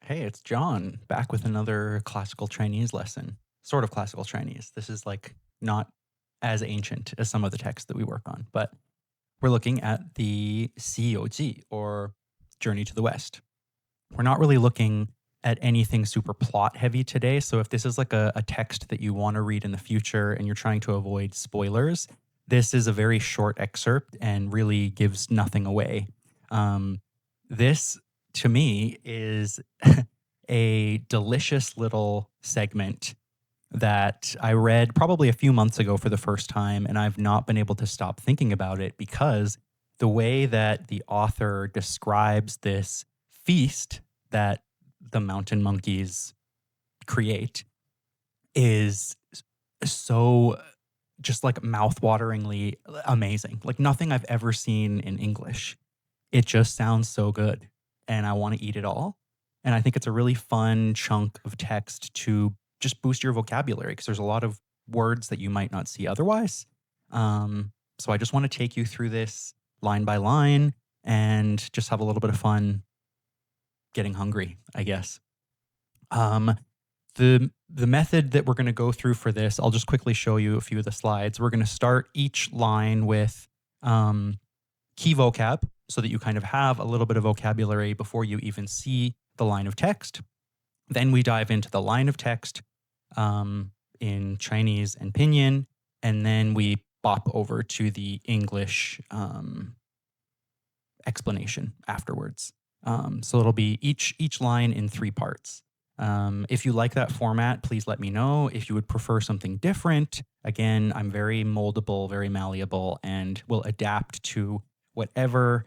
Hey, it's John back with another classical Chinese lesson. Sort of classical Chinese. This is like not as ancient as some of the texts that we work on, but we're looking at the 西游记, or Journey to the West. We're not really looking at anything super plot heavy today. So if this is like a text that you want to read in the future and you're trying to avoid spoilers, this is a very short excerpt and really gives nothing away. This to me is a delicious little segment that I read probably a few months ago for the first time, and I've not been able to stop thinking about it because the way that the author describes this feast that the mountain monkeys create is so just like mouthwateringly amazing. Like nothing I've ever seen in English. It just sounds so good, and I want to eat it all. And I think it's a really fun chunk of text to just boost your vocabulary because there's a lot of words that you might not see otherwise. So I just want to take you through this line by line and just have a little bit of fun getting hungry, I guess. Um, the method that we're going to go through for this, I'll just quickly show you a few of the slides. We're going to start each line with key vocab so that you kind of have a little bit of vocabulary before you even see the line of text. Then we dive into the line of text in Chinese and Pinyin, and then we bop over to the English explanation afterwards. So it'll be each line in 3 parts. If you like that format, please let me know. If you would prefer something different, again, I'm very moldable, very malleable, and will adapt to whatever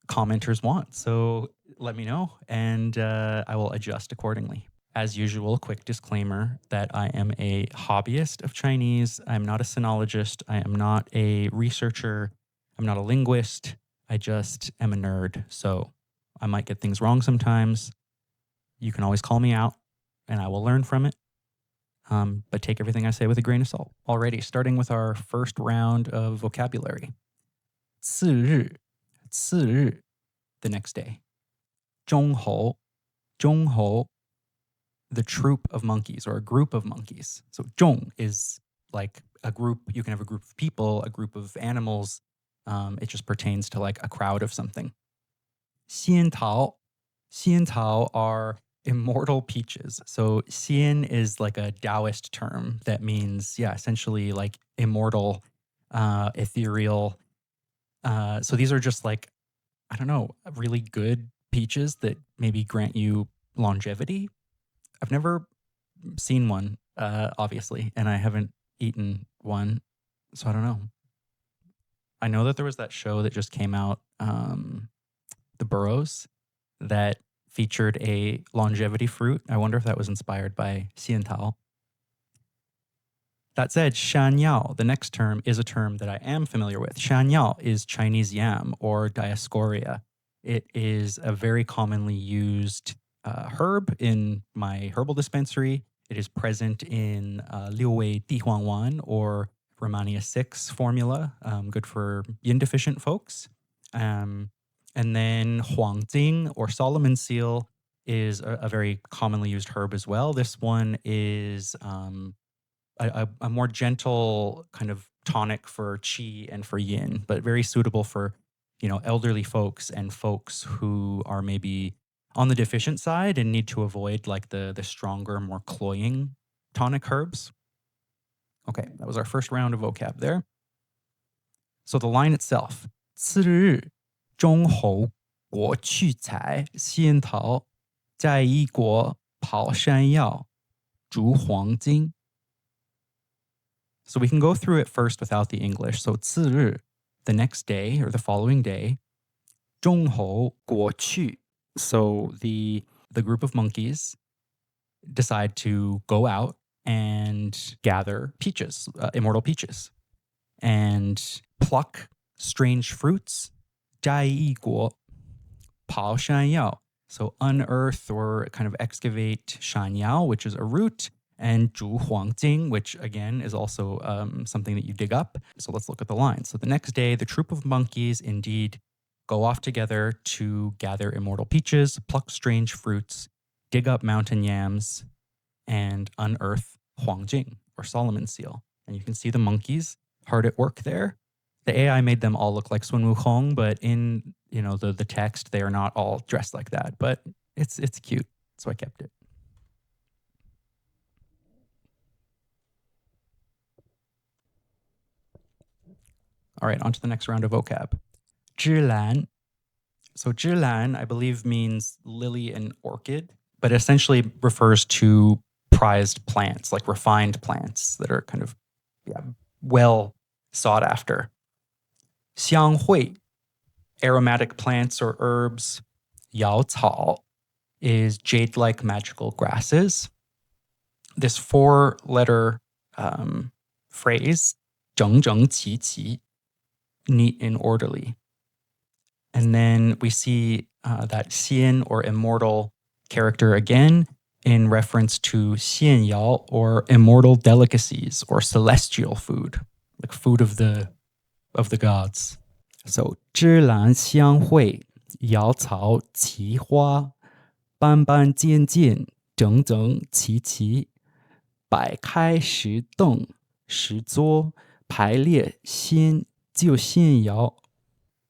commenters want. So let me know, and I will adjust accordingly. As usual, quick disclaimer that I am a hobbyist of Chinese. I'm not a sinologist. I am not a researcher. I'm not a linguist. I just am a nerd. So I might get things wrong sometimes. You can always call me out, and I will learn from it. But take everything I say with a grain of salt. Alrighty, starting with our first round of vocabulary. 次日,次日, the next day. 中猴,中猴, the troop of monkeys or a group of monkeys. So 中 is like a group. You can have a group of people, a group of animals. It just pertains to like a crowd of something. 仙桃, 仙桃 are immortal peaches. So xian is like a Taoist term that means, essentially like immortal, ethereal. So these are just like, I don't know, really good peaches that maybe grant you longevity. I've never seen one, obviously, and I haven't eaten one, so I don't know. I know that there was that show that just came out, The Burrows, that featured a longevity fruit. I wonder if that was inspired by xiantao. That said, shanyao, the next term, is a term that I am familiar with. Shanyao is Chinese yam or Dioscorea. It is a very commonly used herb in my herbal dispensary. It is present in Liu Wei Di Huang Wan or Romania 6 formula, good for yin deficient folks. And then huangjing or Solomon seal is a very commonly used herb as well. This one is a more gentle kind of tonic for qi and for yin, but very suitable for, elderly folks and folks who are maybe on the deficient side and need to avoid like the stronger, more cloying tonic herbs. Okay, that was our first round of vocab there. So the line itself, 次日中侯国去采仙桃，在一国跑山药，逐黄金. So we can go through it first without the English. So 次日, the next day or the following day. 中侯国去. So the group of monkeys decide to go out and gather peaches, immortal peaches, and pluck strange fruits. 摘一果刨山药. So unearth or kind of excavate 山药, which is a root, and 逐黄金, which again is also something that you dig up. So let's look at the line. So the next day, the troop of monkeys indeed go off together to gather immortal peaches, pluck strange fruits, dig up mountain yams and unearth huangjing, or Solomon seal. And you can see the monkeys hard at work there. The AI made them all look like Sun Wukong, but in the text, they are not all dressed like that. But it's cute, so I kept it. All right, on to the next round of vocab. 芝兰. So 芝兰, I believe, means lily and orchid, but essentially refers to prized plants, like refined plants that are kind of well sought after. 香会, aromatic plants or herbs. 瑶草 is jade-like magical grasses. This 4-letter phrase, 整整齐齐, neat and orderly. And then we see that xian, or immortal, character again in reference to xian yao, or immortal delicacies, or celestial food, like food of the gods. So 芝兰香会, 瑶草齐花, 斑斑尖尖, 整整齐齐, 摆开石凳, 石桌, 排列仙, 就仙瑶.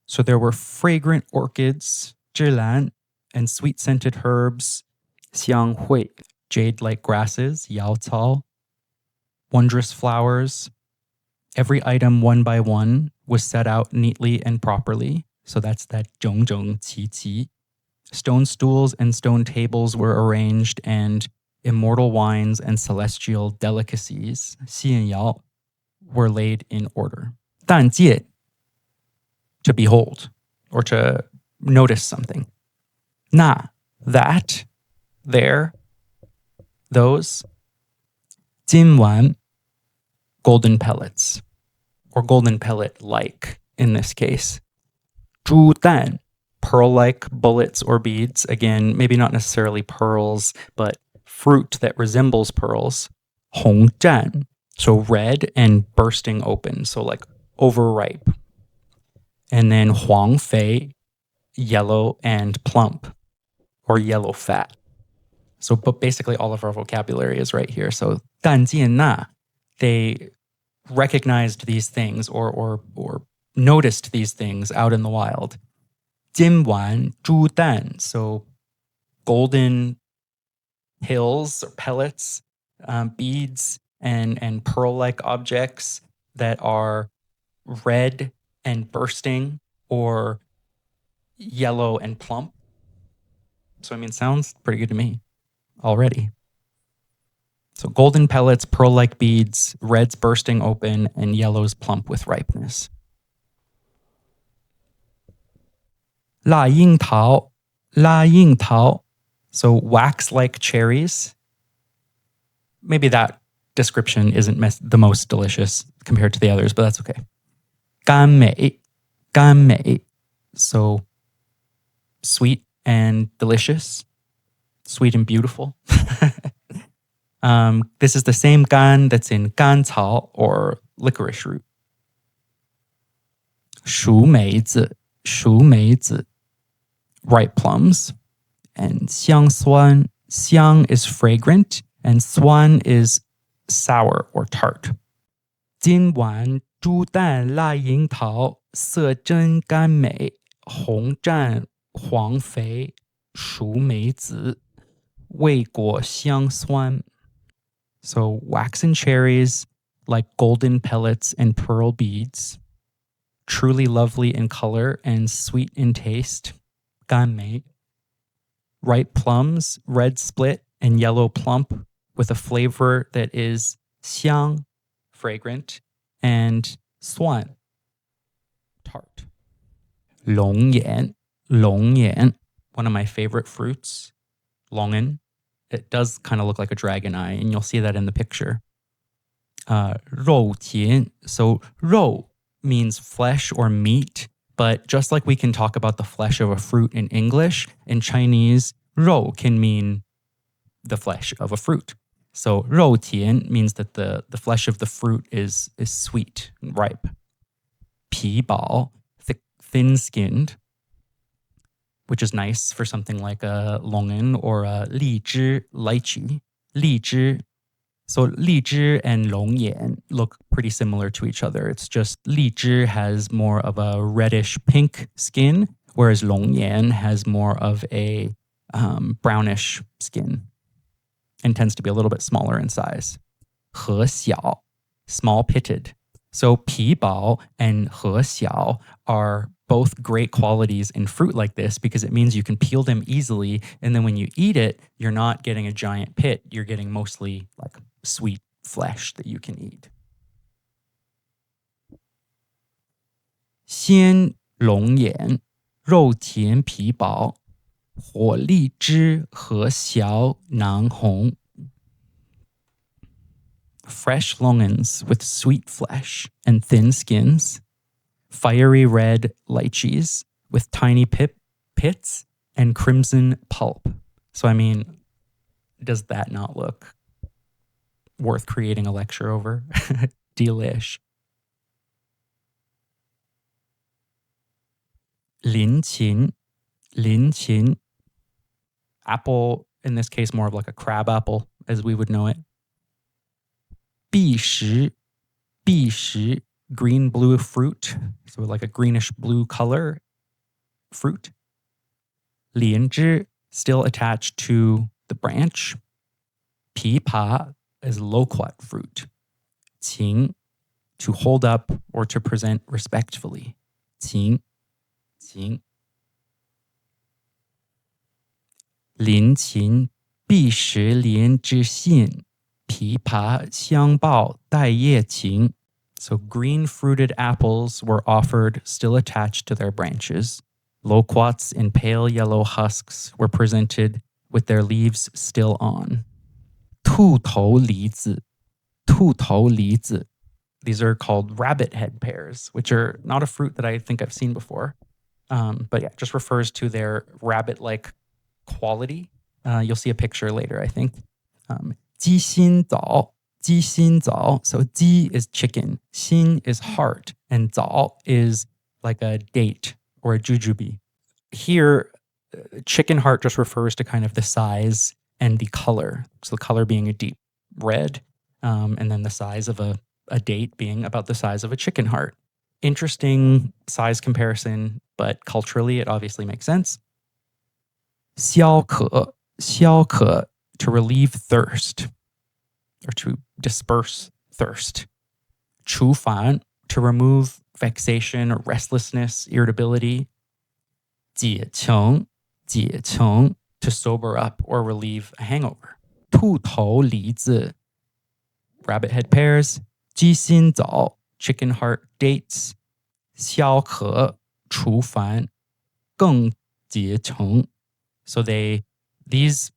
So there were fragrant orchids, 芝兰, and sweet-scented herbs, 香会, jade-like grasses, 瑶草, wondrous flowers. Every item, one by one, was set out neatly and properly. So that's that 整整齐齐. Stone stools and stone tables were arranged, and immortal wines and celestial delicacies, 仙瑶, were laid in order. 但见, to behold, or to notice something. 那, that, there, those. 金丸, golden pellets, or golden pellet-like in this case. 猪蛋, pearl-like bullets or beads. Again, maybe not necessarily pearls, but fruit that resembles pearls. 红湛, so red and bursting open, so like overripe. And then 黄肥, yellow and plump, or yellow fat. So, but basically all of our vocabulary is right here. So 但见那, they recognized these things or noticed these things out in the wild. 金丸猪蛋, so golden hills or pellets, beads and pearl-like objects that are red and bursting, or yellow and plump. So, I mean, sounds pretty good to me already. So golden pellets, pearl-like beads, reds bursting open, and yellows plump with ripeness. 辣樱桃, 辣樱桃, so wax-like cherries. Maybe that description isn't the most delicious compared to the others, but that's okay. 甘美, 甘美, so sweet and delicious, sweet and beautiful. This is the same gan that's in 甘草, or licorice root. 熟梅子, 熟梅子, ripe plums. And 香酸, 香 is fragrant, and 酸 is sour or tart. 今晚猪蛋辣樱桃, 色真甘美, 红湛黄肥, 熟梅子, 味果香酸. So waxen cherries, like golden pellets and pearl beads, truly lovely in color and sweet in taste, 甘美. Ripe plums, red split and yellow plump, with a flavor that is 香, fragrant, and 酸, tart. 龙眼, 龙眼, one of my favorite fruits, longan. It does kind of look like a dragon eye, and you'll see that in the picture. 肉田, so 肉 means flesh or meat, but just like we can talk about the flesh of a fruit in English, in Chinese, 肉 can mean the flesh of a fruit. So 肉田 means that the flesh of the fruit is sweet and ripe. 皮薄, thin-skinned. which is nice for something like a longan or a lychee. Lychee. So lychee and longyan look pretty similar to each other. It's just lychee has more of a reddish pink skin, whereas longyan has more of a brownish skin and tends to be a little bit smaller in size. 和小, small pitted. So 皮薄 and 和小 are both great qualities in fruit like this because it means you can peel them easily, and then when you eat it, you're not getting a giant pit. You're getting mostly like sweet flesh that you can eat. 鲜龙眼，肉甜皮薄，火荔枝和小囊红。Fresh longans with sweet flesh and thin skins, fiery red lychees with tiny pits and crimson pulp. So, I mean, does that not look worth creating a lecture over? Delish. 林芹, apple, in this case, more of like a crab apple as we would know it. 碧石, green blue fruit, so like a greenish blue color fruit. 莲枝, still attached to the branch. 枇杷 is loquat fruit. 芹, to hold up or to present respectfully. 芹. 林芹碧石莲枝杏 枇杷香爆带叶芹. So green fruited apples were offered still attached to their branches. Loquats in pale yellow husks were presented with their leaves still on. 兔头梨子. These are called rabbit head pears, which are not a fruit that I think I've seen before. But yeah, just refers to their rabbit-like quality. You'll see a picture later, I think. 鸡心枣. So 鸡 is chicken, 心 is heart, and 枣 is like a date or a jujube. Here, chicken heart just refers to kind of the size and the color. So the color being a deep red, and then the size of a date being about the size of a chicken heart. Interesting size comparison, but culturally it obviously makes sense. 消渴, to relieve thirst or to disperse thirst. 除烦, to remove vexation or restlessness, irritability. 解穷, to sober up or relieve a hangover. 兔头梨子, rabbit head pears. 鸡心枣, chicken heart dates. 消渴, 除烦, 更解穷. So these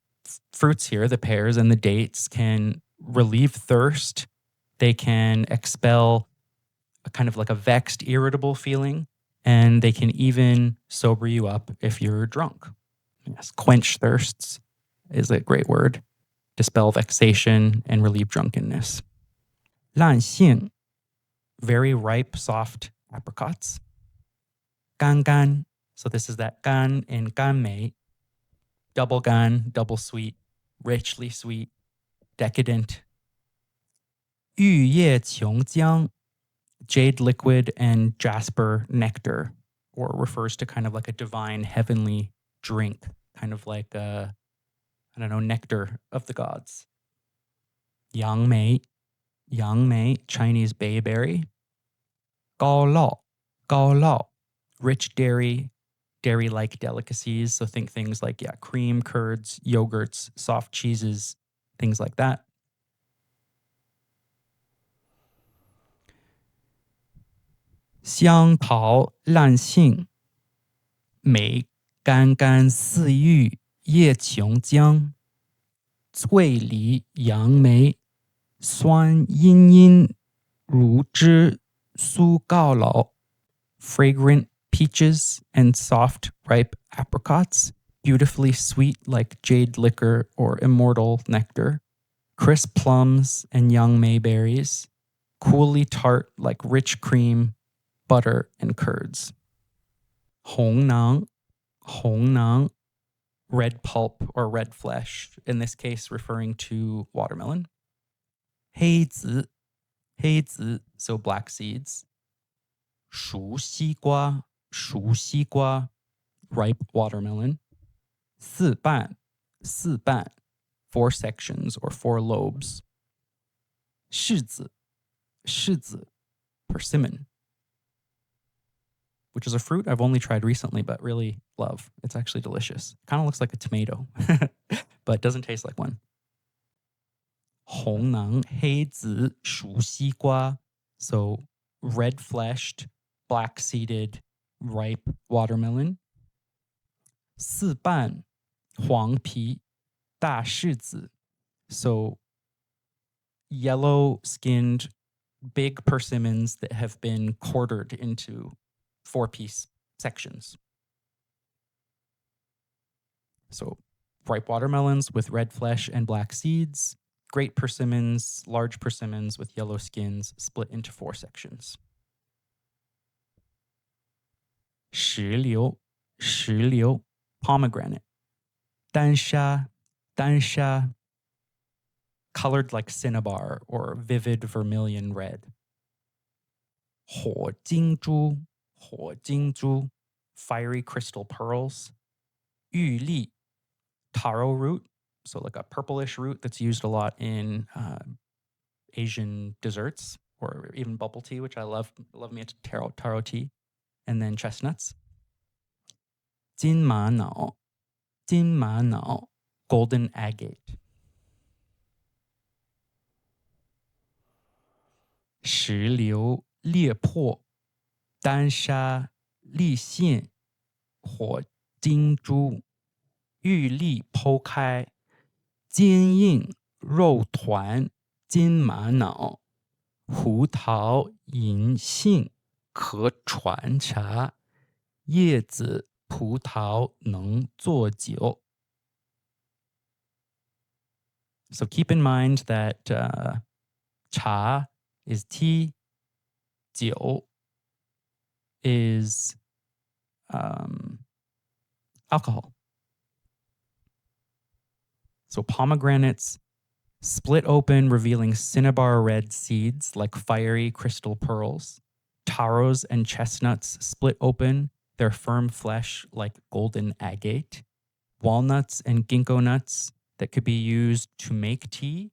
fruits here, the pears and the dates, can relieve thirst. They can expel a kind of like a vexed, irritable feeling, and they can even sober you up if you're drunk. Yes, quench thirsts is a great word. Dispel vexation and relieve drunkenness. 烂杏, very ripe, soft apricots. 干干, so this is that gan in ganmei. Double gan, double sweet, richly sweet, decadent. 玉叶琼浆, jade liquid and jasper nectar, or refers to kind of like a divine heavenly drink, kind of like nectar of the gods. 杨梅, Chinese bayberry. 高酪, rich dairy-like delicacies. So think things like, cream, curds, yogurts, soft cheeses, things like that. 香桃烂杏, 梅干干似玉叶琼浆, 脆梨杨梅, 酸茵茵如汁酥高老, fragrant peaches and soft ripe apricots, beautifully sweet like jade liquor or immortal nectar, crisp plums and young mayberries, coolly tart like rich cream, butter, and curds. 红囊红囊, red pulp or red flesh, in this case referring to watermelon. 黑子, so black seeds. 熟西瓜, ripe watermelon. 四瓣, 4 sections or 4 lobes. 柿子, persimmon, which is a fruit I've only tried recently but really love. It's actually delicious. Kind of looks like a tomato, but doesn't taste like one. 红囊黑子熟西瓜, so red-fleshed, black-seeded, ripe watermelon. 四瓣黄皮大柿子, so yellow-skinned, big persimmons that have been quartered into 4-piece sections. So ripe watermelons with red flesh and black seeds, great persimmons, large persimmons with yellow skins split into 4 sections. 石榴, pomegranate. 丹砂, colored like cinnabar or vivid vermilion red. 火金珠, fiery crystal pearls. 玉粒, taro root, so like a purplish root that's used a lot in Asian desserts or even bubble tea, which I love me a taro tea. And then chestnuts. 金玛瑙, golden agate. 石榴裂破, 丹砂粒线, 火金珠, 玉粒剖开, 坚硬肉团, 金玛瑙, 胡桃银杏可传茶, 叶子葡萄能做酒. So keep in mind that cha is tea, 酒 is alcohol. So pomegranates split open, revealing cinnabar red seeds like fiery crystal pearls. Taros and chestnuts split open, their firm flesh like golden agate. Walnuts and ginkgo nuts that could be used to make tea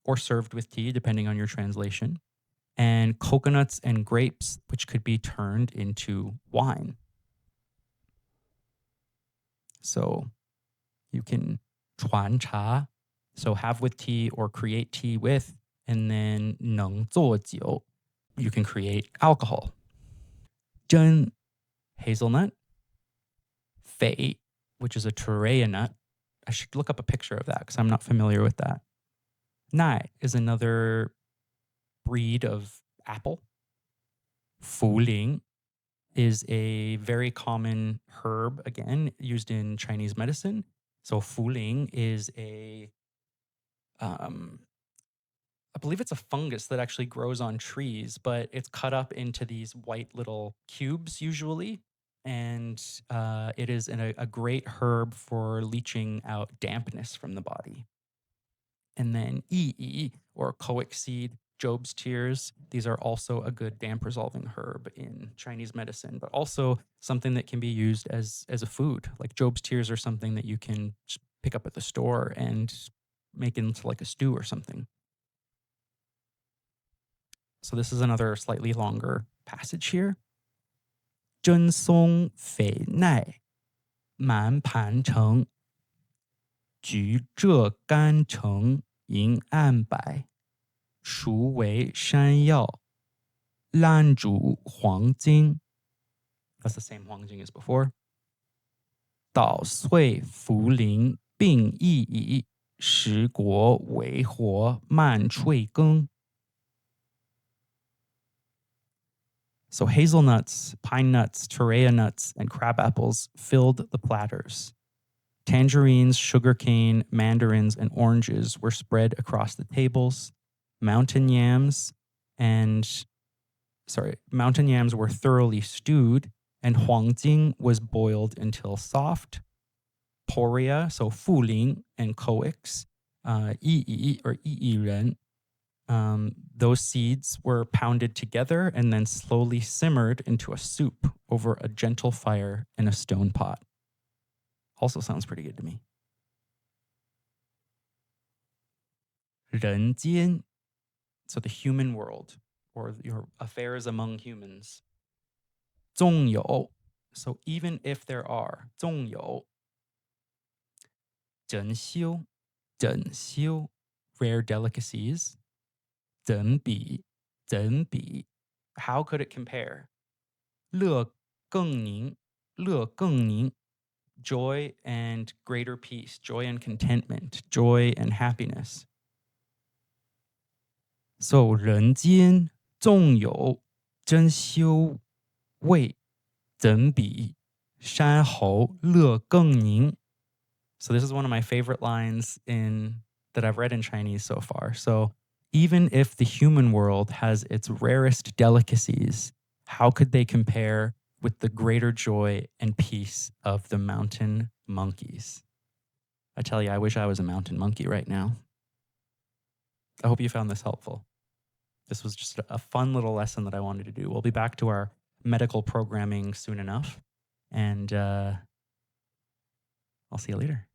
or served with tea, depending on your translation. And coconuts and grapes, which could be turned into wine. So you can 传茶, so have with tea or create tea with, and then 能做酒, you can create alcohol. 真, hazelnut. 榧, which is a torreya nut. I should look up a picture of that because I'm not familiar with that. Nai is another breed of apple. Fuling is a very common herb, again, used in Chinese medicine. So fuling is I believe it's a fungus that actually grows on trees, but it's cut up into these white little cubes usually. And it is a great herb for leaching out dampness from the body. And then yi, or coix seed, Job's tears. These are also a good damp resolving herb in Chinese medicine, but also something that can be used as a food. Like Job's tears are something that you can pick up at the store and make into like a stew or something. So this is another slightly longer passage here. 真松榧奈满盘成橘浙甘橙银案柏熟为山药烂煮huangjing. That's the same huangjing as before. 捣碎茯苓并薏苡十国为活慢脆羹. So hazelnuts, pine nuts, torreya nuts, and crab apples filled the platters. Tangerines, sugarcane, mandarins, and oranges were spread across the tables. Mountain yams were thoroughly stewed, And huangjing was boiled until soft. Poria, so fuling and coix, yi or ren, those seeds were pounded together and then slowly simmered into a soup over a gentle fire in a stone pot. Also sounds pretty good to me. 人间, so the human world, or your affairs among humans. 纵有, so even if there are, 纵有. 珍馐, 珍馐, rare delicacies. 怎比, 怎比, how could it compare? 乐更宁, 乐更宁, joy and greater peace, joy and contentment, joy and happiness. So 人间纵有珍馐味，怎比山猴乐更宁? So this is one of my favorite lines that I've read in Chinese so far. So even if the human world has its rarest delicacies, how could they compare with the greater joy and peace of the mountain monkeys? I tell you, I wish I was a mountain monkey right now. I hope you found this helpful. This was just a fun little lesson that I wanted to do. We'll be back to our medical programming soon enough. And I'll see you later.